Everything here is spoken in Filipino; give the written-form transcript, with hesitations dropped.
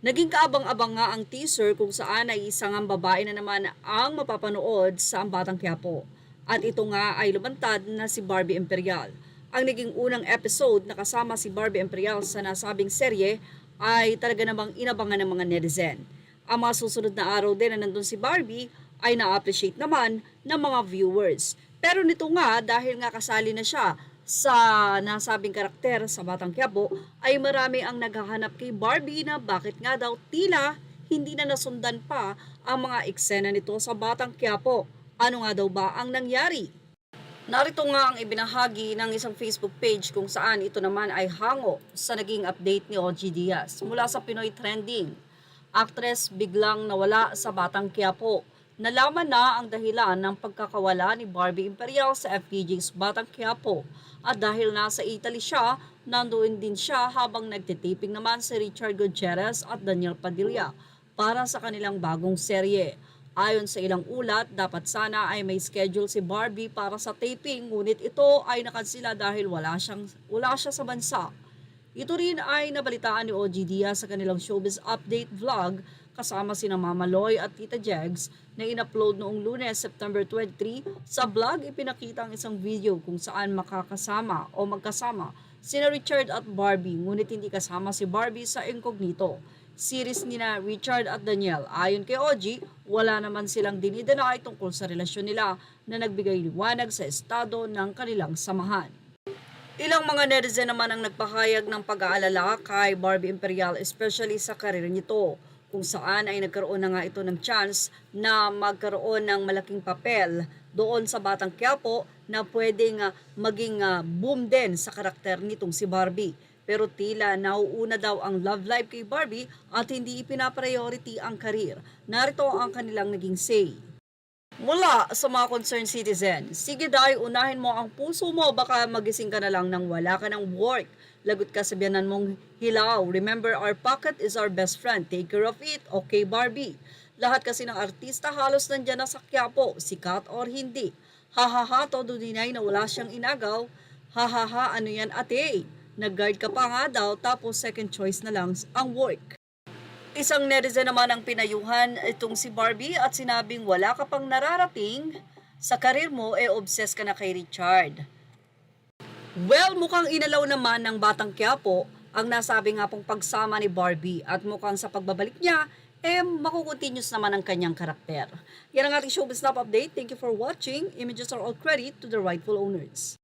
Naging kaabang-abang nga ang teaser kung saan ay isang ang babae na naman ang mapapanood sa Ang Batang Quiapo. At ito nga ay lumantad na si Barbie Imperial. Ang naging unang episode na kasama si Barbie Imperial sa nasabing serye ay talaga namang inabangan ng mga netizen. Ang mga susunod na araw din na nandun si Barbie ay na-appreciate naman ng mga viewers. Pero nito nga dahil nga kasali na siya sa nasabing karakter sa Batang Quiapo ay marami ang naghahanap kay Barbie na bakit nga daw tila hindi na nasundan pa ang mga eksena nito sa Batang Quiapo. Ano nga daw ba ang nangyari? Narito nga ang ibinahagi ng isang Facebook page kung saan ito naman ay hango sa naging update ni OG Diaz mula sa Pinoy Trending. Aktres biglang nawala sa Batang Quiapo. Nalaman na ang dahilan ng pagkakawala ni Barbie Imperial sa FPJ's Batang Quiapo. At dahil nasa Italy siya, nandoon din siya habang nagtitiping naman si Richard Gutierrez at Daniel Padilla para sa kanilang bagong serye. Ayon sa ilang ulat, dapat sana ay may schedule si Barbie para sa taping, ngunit ito ay nakansila dahil wala siya sa bansa. Ito rin ay nabalitaan ni OG Diaz sa kanilang showbiz update vlog kasama sina Mama Loy at Tita Jegs na in-upload noong Lunes, September 23. Sa vlog, ipinakita ang isang video kung saan makakasama o magkasama sina Richard at Barbie, ngunit hindi kasama si Barbie sa incognito. Series ni na Richard at Daniel. Ayon kay OG, wala naman silang dinidenay tungkol sa relasyon nila na nagbigay liwanag sa estado ng kanilang samahan. Ilang mga netizen naman ang nagpahayag ng pag-aalala kay Barbie Imperial, especially sa karir nito, kung saan ay nagkaroon na nga ito ng chance na magkaroon ng malaking papel doon sa Batang Quiapo na pwedeng maging boom din sa karakter nitong si Barbie. Pero tila nauuna daw ang love life kay Barbie at hindi ipinapriority ang karir. Narito ang kanilang naging say. Mula sa mga concerned citizen, sige dahil unahin mo ang puso mo, baka magising ka na lang nang wala ka ng work. Lagot ka sa biyanan mong hilaw. Remember, our pocket is our best friend. Take care of it. Okay, Barbie. Lahat kasi ng artista halos nandyan na sa Quiapo, sikat or hindi. Hahaha, todo dinay na wala siyang inagaw. Hahaha, ano yan ate? Nag-guard ka pa nga daw, tapos second choice na lang ang work. Isang netizen naman ang pinayuhan itong si Barbie at sinabing wala ka pang nararating sa karir mo, obsessed ka na kay Richard. Well, mukhang inalaw naman ng Batang Quiapo ang nasabi nga pong pagsama ni Barbie at mukhang sa pagbabalik niya, makukontinuous naman ang kanyang karakter. Yan ang ating showbiz update. Thank you for watching. Images are all credit to the rightful owners.